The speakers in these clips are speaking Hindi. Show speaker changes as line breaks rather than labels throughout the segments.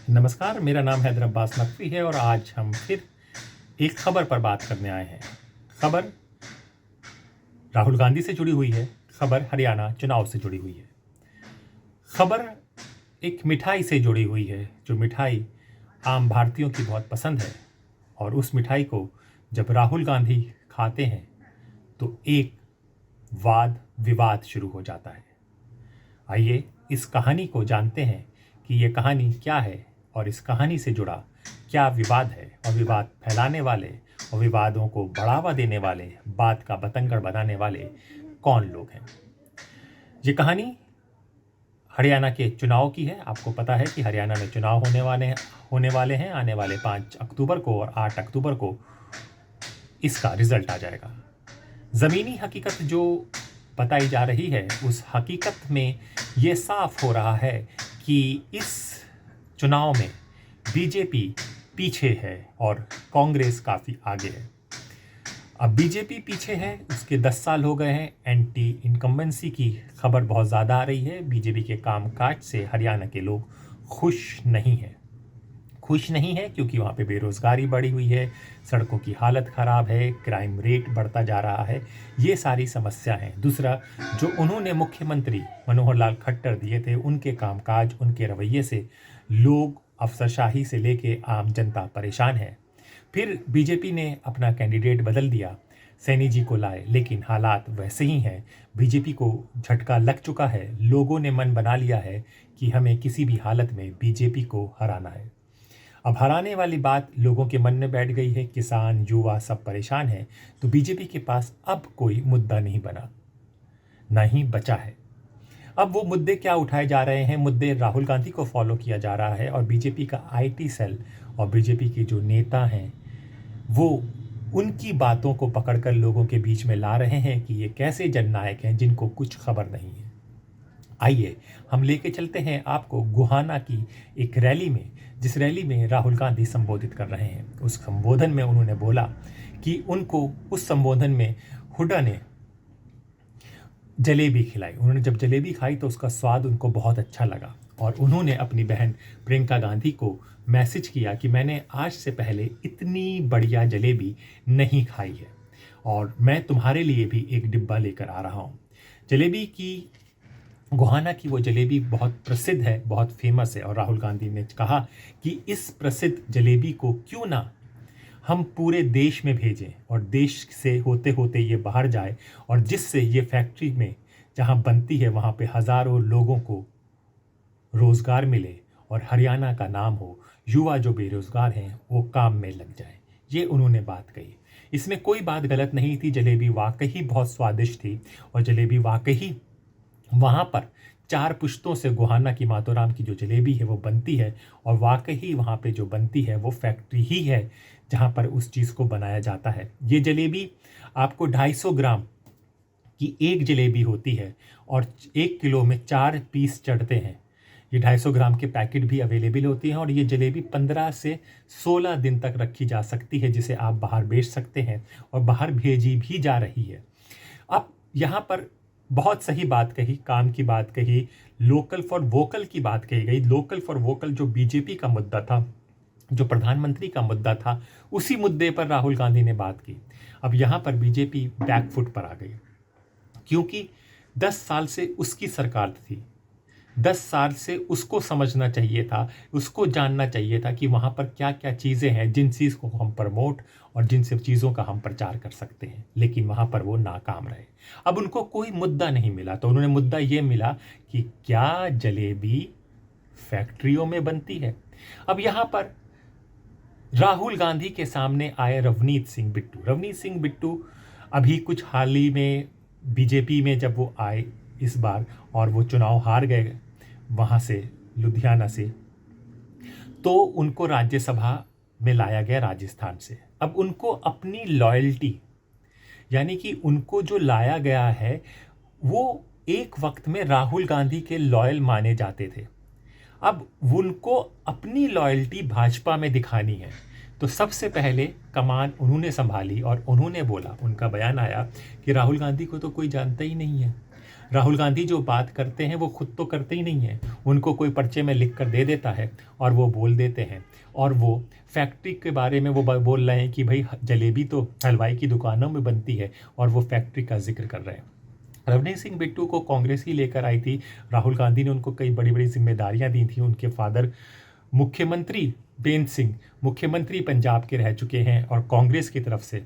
नमस्कार, मेरा नाम हैदर अब्बास नकवी है और आज हम फिर एक खबर पर बात करने आए हैं। खबर राहुल गांधी से जुड़ी हुई है, खबर हरियाणा चुनाव से जुड़ी हुई है। खबर एक मिठाई से जुड़ी हुई है, जो मिठाई आम भारतीयों की बहुत पसंद है और उस मिठाई को जब राहुल गांधी खाते हैं तो एक वाद विवाद शुरू हो जाता है। आइए इस कहानी को जानते हैं कि ये कहानी क्या है और इस कहानी से जुड़ा क्या विवाद है और विवाद फैलाने वाले और विवादों को बढ़ावा देने वाले, बात का बतंगड़ बनाने वाले कौन लोग हैं। ये कहानी हरियाणा के चुनाव की है। आपको पता है कि हरियाणा में चुनाव होने वाले हैं आने वाले 5 अक्टूबर को और 8 अक्टूबर को इसका रिजल्ट आ जाएगा। ज़मीनी हकीकत जो बताई जा रही है, उस हकीकत में ये साफ हो रहा है कि इस चुनाव में बीजेपी पीछे है और कांग्रेस काफ़ी आगे है। अब बीजेपी पीछे है, उसके 10 साल हो गए हैं। एंटी इनकम्बेंसी की खबर बहुत ज़्यादा आ रही है। बीजेपी के कामकाज से हरियाणा के लोग खुश नहीं है क्योंकि वहाँ पे बेरोज़गारी बढ़ी हुई है, सड़कों की हालत ख़राब है, क्राइम रेट बढ़ता जा रहा है, ये सारी समस्या हैं। दूसरा, जो उन्होंने मुख्यमंत्री मनोहर लाल खट्टर दिए थे, उनके कामकाज, उनके रवैये से लोग, अफसरशाही से लेके आम जनता परेशान है। फिर बीजेपी ने अपना कैंडिडेट बदल दिया, सैनी जी को लाए, लेकिन हालात वैसे ही हैं। बीजेपी को झटका लग चुका है, लोगों ने मन बना लिया है कि हमें किसी भी हालत में बीजेपी को हराना है। अब हराने वाली बात लोगों के मन में बैठ गई है, किसान, युवा सब परेशान हैं, तो बीजेपी के पास अब कोई मुद्दा नहीं बना, ना ही बचा है। अब वो मुद्दे क्या उठाए जा रहे हैं? मुद्दे राहुल गांधी को फॉलो किया जा रहा है और बीजेपी का आईटी सेल और बीजेपी के जो नेता हैं वो उनकी बातों को पकड़कर लोगों के बीच में ला रहे हैं कि ये कैसे जननायक हैं जिनको कुछ खबर नहीं है। आइए हम लेके चलते हैं आपको गोहाना की एक रैली में, जिस रैली में राहुल गांधी संबोधित कर रहे हैं। उस संबोधन में उन्होंने बोला कि उनको उस संबोधन में हुड्डा ने जलेबी खिलाई। उन्होंने जब जलेबी खाई तो उसका स्वाद उनको बहुत अच्छा लगा और उन्होंने अपनी बहन प्रियंका गांधी को मैसेज किया कि मैंने आज से पहले इतनी बढ़िया जलेबी नहीं खाई है और मैं तुम्हारे लिए भी एक डिब्बा लेकर आ रहा हूँ। जलेबी की, गोहाना की वो जलेबी बहुत प्रसिद्ध है, बहुत फेमस है और राहुल गांधी ने कहा कि इस प्रसिद्ध जलेबी को क्यों ना हम पूरे देश में भेजें और देश से होते होते ये बाहर जाए और जिससे ये फैक्ट्री में जहाँ बनती है वहाँ पे हज़ारों लोगों को रोज़गार मिले और हरियाणा का नाम हो, युवा जो बेरोज़गार हैं वो काम में लग जाए। ये उन्होंने बात कही, इसमें कोई बात गलत नहीं थी। जलेबी वाकई बहुत स्वादिष्ट थी और जलेबी वाकई वहाँ पर 4 पुश्तों से गोहाना की मातोराम की जो जलेबी है वो बनती है और वाकई वहाँ पे जो बनती है वो फैक्ट्री ही है जहाँ पर उस चीज़ को बनाया जाता है। ये जलेबी आपको 250 ग्राम की एक जलेबी होती है और 1 किलो में 4 पीस चढ़ते हैं। ये 250 ग्राम के पैकेट भी अवेलेबल होती हैं और ये जलेबी 15 से 16 दिन तक रखी जा सकती है, जिसे आप बाहर बेच सकते हैं और बाहर भेजी भी जा रही है। अब यहाँ पर बहुत सही बात कही, काम की बात कही, लोकल फॉर वोकल की बात कही गई। लोकल फॉर वोकल जो बीजेपी का मुद्दा था, जो प्रधानमंत्री का मुद्दा था, उसी मुद्दे पर राहुल गांधी ने बात की। अब यहाँ पर बीजेपी बैकफुट पर आ गई क्योंकि 10 साल से उसकी सरकार थी। 10 साल से उसको समझना चाहिए था, उसको जानना चाहिए था कि वहाँ पर क्या क्या चीज़ें हैं जिन चीज़ को हम प्रमोट और जिन सब चीज़ों का हम प्रचार कर सकते हैं, लेकिन वहाँ पर वो नाकाम रहे। अब उनको कोई मुद्दा नहीं मिला तो उन्होंने मुद्दा ये मिला कि क्या जलेबी फैक्ट्रियों में बनती है। अब यहाँ पर राहुल गांधी के सामने आए रवनीत सिंह बिट्टू अभी कुछ हाल ही में बीजेपी में जब वो आए इस बार और वो चुनाव हार गए वहाँ से, लुधियाना से, तो उनको राज्यसभा में लाया गया राजस्थान से। अब उनको अपनी लॉयल्टी, यानी कि उनको जो लाया गया है वो एक वक्त में राहुल गांधी के लॉयल माने जाते थे। अब उनको अपनी लॉयल्टी भाजपा में दिखानी है तो सबसे पहले कमान उन्होंने संभाली और उन्होंने बोला, उनका बयान आया कि राहुल गांधी को तो कोई जानता ही नहीं है। राहुल गांधी जो बात करते हैं वो खुद तो करते ही नहीं हैं, उनको कोई पर्चे में लिख कर दे देता है और वो बोल देते हैं। और वो फैक्ट्री के बारे में वो बोल रहे हैं कि भाई जलेबी तो हलवाई की दुकानों में बनती है, और वो फैक्ट्री का जिक्र कर रहे हैं। रवनीत सिंह बिट्टू को कांग्रेस ही लेकर आई थी, राहुल गांधी ने उनको कई बड़ी बड़ी जिम्मेदारियां दी थी। उनके फादर मुख्यमंत्री बेन सिंह मुख्यमंत्री पंजाब के रह चुके हैं, और कांग्रेस की तरफ से,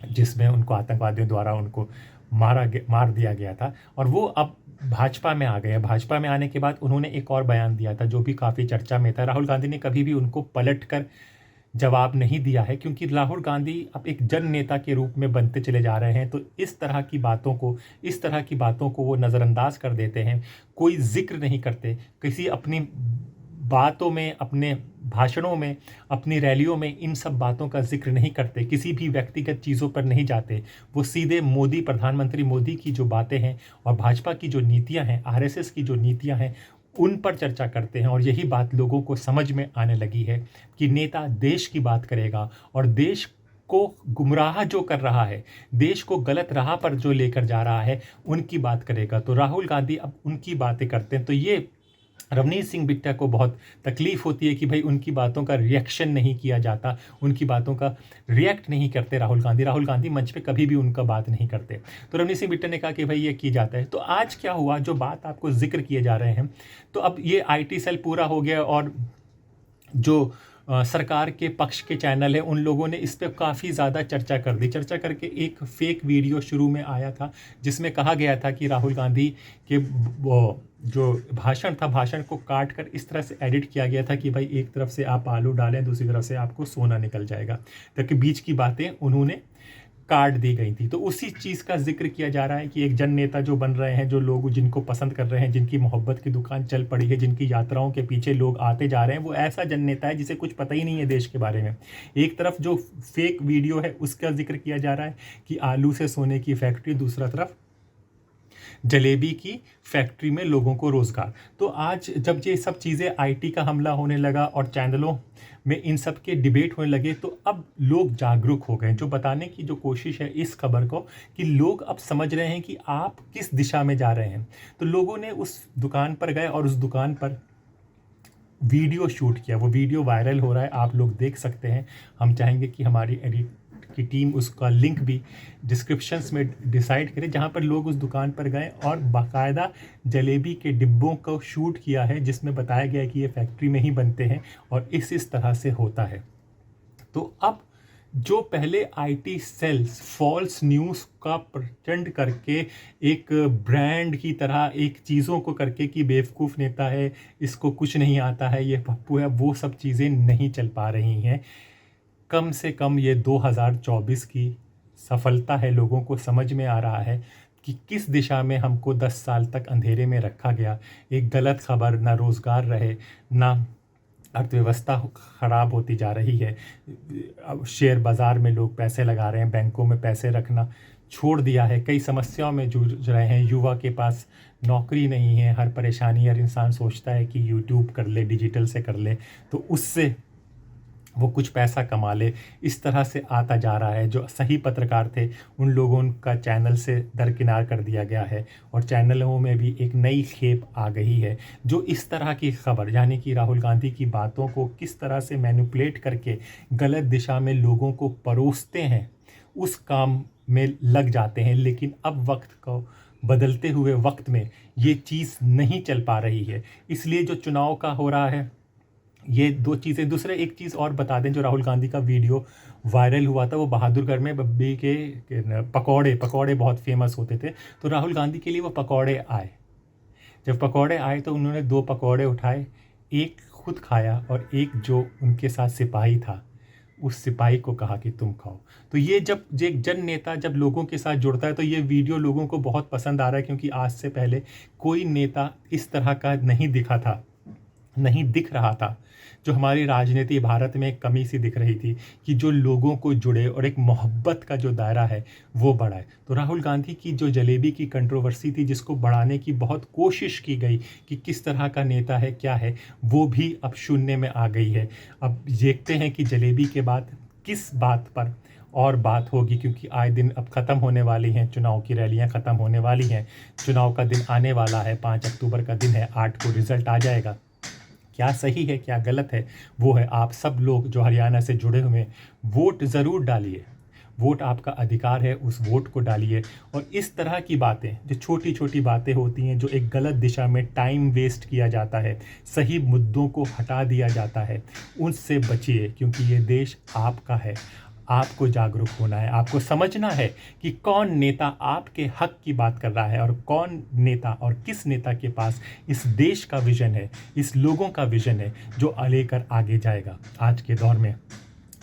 जिसमें उनको आतंकवादियों द्वारा उनको मार दिया गया था, और वो अब भाजपा में आ गए। भाजपा में आने के बाद उन्होंने एक और बयान दिया था जो भी काफ़ी चर्चा में था। राहुल गांधी ने कभी भी उनको पलट कर जवाब नहीं दिया है, क्योंकि राहुल गांधी अब एक जन नेता के रूप में बनते चले जा रहे हैं। तो इस तरह की बातों को वो नज़रअंदाज कर देते हैं, कोई जिक्र नहीं करते, किसी अपनी बातों में, अपने भाषणों में, अपनी रैलियों में इन सब बातों का जिक्र नहीं करते, किसी भी व्यक्तिगत चीज़ों पर नहीं जाते। वो सीधे प्रधानमंत्री मोदी की जो बातें हैं और भाजपा की जो नीतियां हैं, आरएसएस की जो नीतियां हैं, उन पर चर्चा करते हैं। और यही बात लोगों को समझ में आने लगी है कि नेता देश की बात करेगा और देश को गुमराह जो कर रहा है, देश को गलत राह पर जो लेकर जा रहा है, उनकी बात करेगा। तो राहुल गांधी अब उनकी बातें करते हैं। तो ये रवनीत सिंह बिट्टा को बहुत तकलीफ़ होती है कि भाई उनकी बातों का रिएक्शन नहीं किया जाता, उनकी बातों का रिएक्ट नहीं करते राहुल गांधी मंच पे कभी भी उनका बात नहीं करते। तो रवनीत सिंह बिट्टा ने कहा कि भाई ये की जाता है। तो आज क्या हुआ, जो बात आपको जिक्र किए जा रहे हैं, तो अब ये आईटी सेल पूरा हो गया, और जो सरकार के पक्ष के चैनल है, उन लोगों ने इस पर काफ़ी ज़्यादा चर्चा कर दी। चर्चा करके एक फेक वीडियो शुरू में आया था जिसमें कहा गया था कि राहुल गांधी के वो जो भाषण था, भाषण को काट कर इस तरह से एडिट किया गया था कि भाई एक तरफ से आप आलू डालें, दूसरी तरफ से आपको सोना निकल जाएगा, ताकि बीच की बातें उन्होंने काट दी गई थी। तो उसी चीज़ का जिक्र किया जा रहा है कि एक जन नेता जो बन रहे हैं, जो लोग जिनको पसंद कर रहे हैं, जिनकी मोहब्बत की दुकान चल पड़ी है, जिनकी यात्राओं के पीछे लोग आते जा रहे हैं, वो ऐसा जन नेता है जिसे कुछ पता ही नहीं है देश के बारे में। एक तरफ जो फेक वीडियो है उसका जिक्र किया जा रहा है कि आलू से सोने की फैक्ट्री, दूसरा तरफ जलेबी की फैक्ट्री में लोगों को रोज़गार। तो आज जब ये सब चीज़ें आईटी का हमला होने लगा और चैनलों में इन सब के डिबेट होने लगे, तो अब लोग जागरूक हो गए। जो बताने की जो कोशिश है इस खबर को, कि लोग अब समझ रहे हैं कि आप किस दिशा में जा रहे हैं। तो लोगों ने उस दुकान पर गए और उस दुकान पर वीडियो शूट किया। वो वीडियो वायरल हो रहा है, आप लोग देख सकते हैं। हम चाहेंगे कि हमारी एडिट की टीम उसका लिंक भी डिस्क्रिप्शंस में डिसाइड करे, जहाँ पर लोग उस दुकान पर गए और बाकायदा जलेबी के डिब्बों को शूट किया है, जिसमें बताया गया है कि ये फैक्ट्री में ही बनते हैं और इस तरह से होता है। तो अब जो पहले आईटी सेल्स फॉल्स न्यूज़ का प्रचंड करके, एक ब्रांड की तरह एक चीज़ों को करके कि बेवकूफ़ नेता है, इसको कुछ नहीं आता है, ये पप्पू है, वो सब चीज़ें नहीं चल पा रही हैं। कम से कम ये 2024 की सफलता है। लोगों को समझ में आ रहा है कि किस दिशा में हमको 10 साल तक अंधेरे में रखा गया। एक गलत खबर, ना रोज़गार रहे, ना अर्थव्यवस्था ख़राब होती जा रही है। अब शेयर बाज़ार में लोग पैसे लगा रहे हैं, बैंकों में पैसे रखना छोड़ दिया है, कई समस्याओं में जूझ रहे हैं। युवा के पास नौकरी नहीं है, हर परेशानी, हर इंसान सोचता है कि यूट्यूब कर ले, डिजिटल से कर ले, तो उससे वो कुछ पैसा कमा ले। इस तरह से आता जा रहा है। जो सही पत्रकार थे उन लोगों का चैनल से दरकिनार कर दिया गया है, और चैनलों में भी एक नई खेप आ गई है, जो इस तरह की खबर, यानी कि राहुल गांधी की बातों को किस तरह से मैनिपुलेट करके गलत दिशा में लोगों को परोसते हैं, उस काम में लग जाते हैं। लेकिन अब वक्त को बदलते हुए वक्त में ये चीज़ नहीं चल पा रही है। इसलिए जो चुनाव का हो रहा है, ये दो चीज़ें। दूसरे एक चीज़ और बता दें, जो राहुल गांधी का वीडियो वायरल हुआ था, वो बहादुरगढ़ में बब्बी के पकौड़े बहुत फेमस होते थे। तो राहुल गांधी के लिए वो पकौड़े आए। जब पकौड़े आए तो उन्होंने 2 पकौड़े उठाए, एक खुद खाया और एक जो उनके साथ सिपाही था, उस सिपाही को कहा कि तुम खाओ। तो ये जब एक जन नेता जब लोगों के साथ जुड़ता है, तो ये वीडियो लोगों को बहुत पसंद आ रहा है, क्योंकि आज से पहले कोई नेता इस तरह का नहीं दिख रहा था। जो हमारी राजनीति भारत में एक कमी सी दिख रही थी, कि जो लोगों को जुड़े और एक मोहब्बत का जो दायरा है वो बढ़ाए। तो राहुल गांधी की जो जलेबी की कंट्रोवर्सी थी, जिसको बढ़ाने की बहुत कोशिश की गई कि किस तरह का नेता है, क्या है, वो भी अब शून्य में आ गई है। अब देखते हैं कि जलेबी के बाद किस बात पर और बात होगी, क्योंकि आए दिन अब ख़त्म होने वाली हैं, चुनाव की रैलियां ख़त्म होने वाली हैं। चुनाव का दिन आने वाला है, 5 अक्टूबर का दिन है, 8 को रिज़ल्ट आ जाएगा। क्या सही है क्या गलत है, वो है आप सब लोग जो हरियाणा से जुड़े हुए हैं, वोट ज़रूर डालिए। वोट आपका अधिकार है, उस वोट को डालिए। और इस तरह की बातें, जो छोटी छोटी बातें होती हैं, जो एक गलत दिशा में टाइम वेस्ट किया जाता है, सही मुद्दों को हटा दिया जाता है, उनसे बचिए, क्योंकि ये देश आपका है। आपको जागरूक होना है, आपको समझना है कि कौन नेता आपके हक की बात कर रहा है और कौन नेता और किस नेता के पास इस देश का विज़न है, इस लोगों का विज़न है जो लेकर आगे जाएगा। आज के दौर में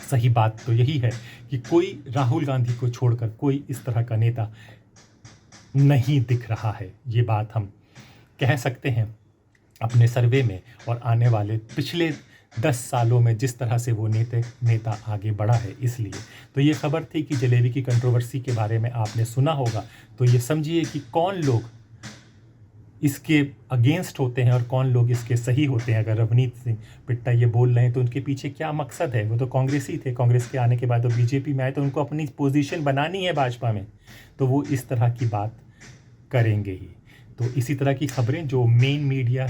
सही बात तो यही है कि कोई राहुल गांधी को छोड़कर कोई इस तरह का नेता नहीं दिख रहा है। ये बात हम कह सकते हैं अपने सर्वे में, और आने वाले पिछले 10 सालों में जिस तरह से वो नेता आगे बढ़ा है। इसलिए तो ये खबर थी कि जलेबी की कंट्रोवर्सी के बारे में आपने सुना होगा, तो ये समझिए कि कौन लोग इसके अगेंस्ट होते हैं और कौन लोग इसके सही होते हैं। अगर रवनीत सिंह बिट्टा ये बोल रहे हैं तो उनके पीछे क्या मकसद है। वो तो कांग्रेसी थे, कांग्रेस के आने के बाद तो बीजेपी में आए, तो उनको अपनी पोजीशन बनानी है भाजपा में, तो वो इस तरह की बात करेंगे ही। तो इसी तरह की खबरें जो मेन मीडिया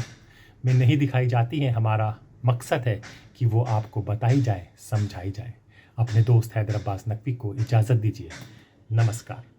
में नहीं दिखाई जाती हैं, हमारा मकसद है कि वो आपको बताई जाए, समझाई जाए। अपने दोस्त हैदर अब्बास नकवी को इजाज़त दीजिए। नमस्कार।